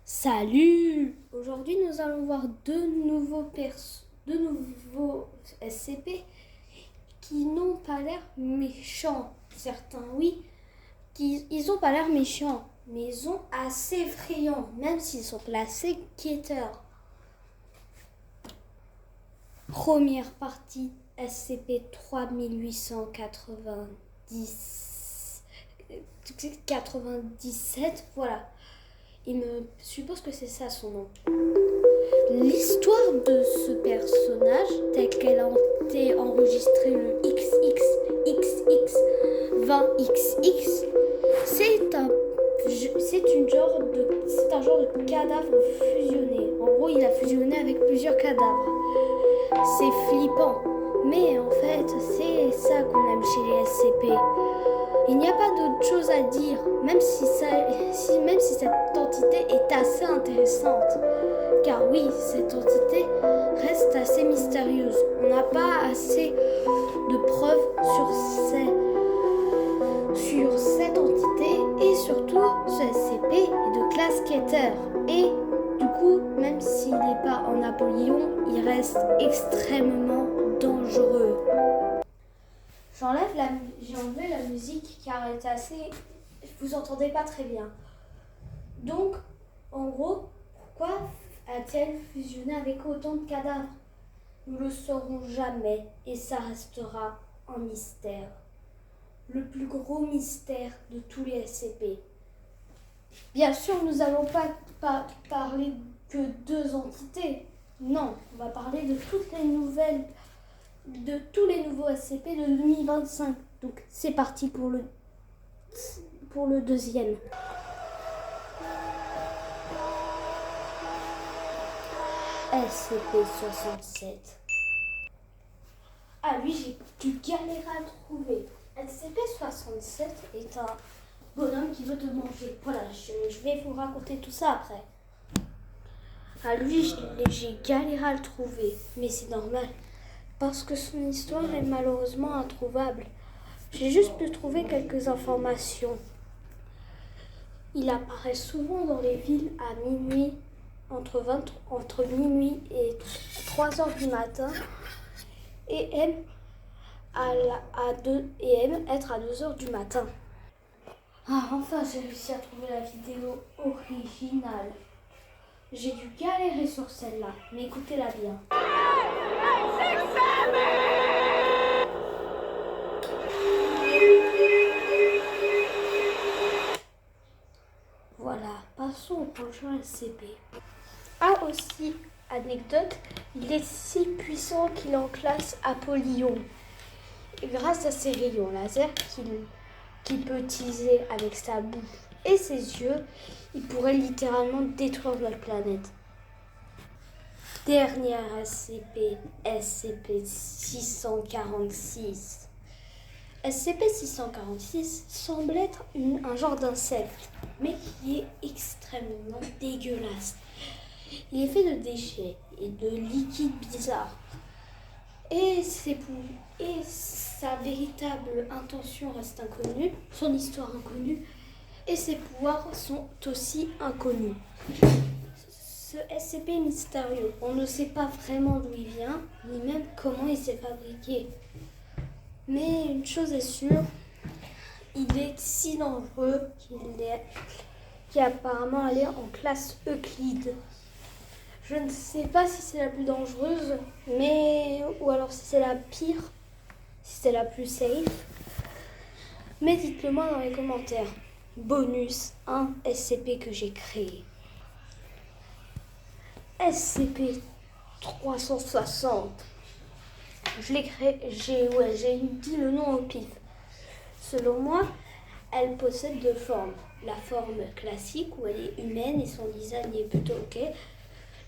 Salut! Aujourd'hui, nous allons voir deux nouveaux SCP qui n'ont pas l'air méchants. Certains, oui, ils ont pas l'air méchants, mais ils sont assez effrayants, même s'ils sont classés quêteurs. Première partie, SCP 97, voilà. Il me suppose que c'est ça son nom. L'histoire de ce personnage, telle qu'elle a été enregistrée le XXXX20XX, c'est un genre de cadavre fusionné. En gros, il a fusionné avec plusieurs cadavres. C'est flippant, mais en fait, c'est ça qu'on aime chez les SCP. Il n'y a pas d'autre chose à dire, même si cette entité est assez intéressante. Car oui, cette entité reste assez mystérieuse. On n'a pas assez de preuves sur cette entité et surtout ce SCP est de classe quêteur. Et du coup, même s'il n'est pas en Napoléon, il reste extrêmement dangereux. J'ai enlevé la musique car elle était assez... Vous entendez pas très bien. Donc, en gros, pourquoi a-t-elle fusionné avec autant de cadavres? Nous le saurons jamais et ça restera un mystère. Le plus gros mystère de tous les SCP. Bien sûr, nous n'allons pas parler que deux entités. Non, on va parler de tous les nouveaux SCP de 2025. Donc c'est parti pour le deuxième. SCP-67. Ah lui, j'ai dû galérer à le trouver. SCP-67 est un bonhomme qui veut te manger. Voilà, je vais vous raconter tout ça après. Ah lui, j'ai galéré à le trouver, mais c'est normal. Parce que son histoire est malheureusement introuvable. J'ai juste pu trouver quelques informations. Il apparaît souvent dans les villes à minuit, entre minuit et 3 heures du matin, et aime être à 2 heures du matin. Ah, enfin, j'ai réussi à trouver la vidéo originale. J'ai dû galérer sur celle-là, mais écoutez-la bien. Voilà, passons au prochain SCP. Ah aussi, anecdote, il est si puissant qu'il en classe Apollyon. Et grâce à ses rayons laser qu'il peut utiliser avec sa bouche et ses yeux, il pourrait littéralement détruire notre planète. Dernière SCP, SCP-646. SCP-646 semble être un genre d'insecte, mais qui est extrêmement dégueulasse. Il est fait de déchets et de liquides bizarres. Et sa véritable intention reste inconnue, son histoire inconnue, et ses pouvoirs sont aussi inconnus. Ce SCP est mystérieux. On ne sait pas vraiment d'où il vient, ni même comment il s'est fabriqué. Mais une chose est sûre, il est si dangereux qu'il est apparemment allé en classe Euclide. Je ne sais pas si c'est la plus dangereuse, ou alors si c'est la pire, si c'est la plus safe. Mais dites-le moi dans les commentaires. Bonus, un SCP que j'ai créé. SCP-360. Je l'ai créé, j'ai dit le nom au pif. Selon moi, elle possède deux formes. La forme classique où elle est humaine et son design est plutôt ok.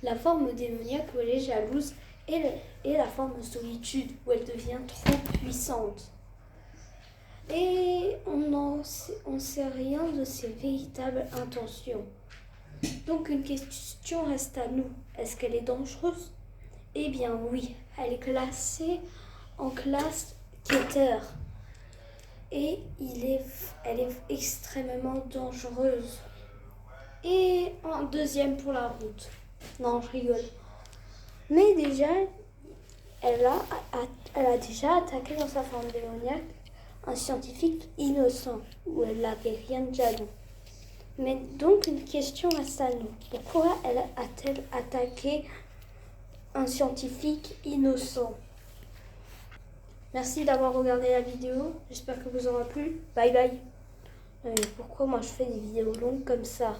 La forme démoniaque où elle est jalouse et la forme solitude où elle devient trop puissante. Et on sait rien de ses véritables intentions. Donc une question reste à nous. Est-ce qu'elle est dangereuse? Eh bien oui, elle est classée en classe quêteur. Et elle est extrêmement dangereuse. et en deuxième pour la route. Non, je rigole. Mais déjà, elle a déjà attaqué dans sa forme démoniaque un scientifique innocent, où elle n'avait rien de jaloux. Mais donc une question reste à nous. Pourquoi elle a-t-elle attaqué un scientifique innocent? Merci d'avoir regardé la vidéo. J'espère que vous aura plu. Bye bye. Pourquoi moi je fais des vidéos longues comme ça?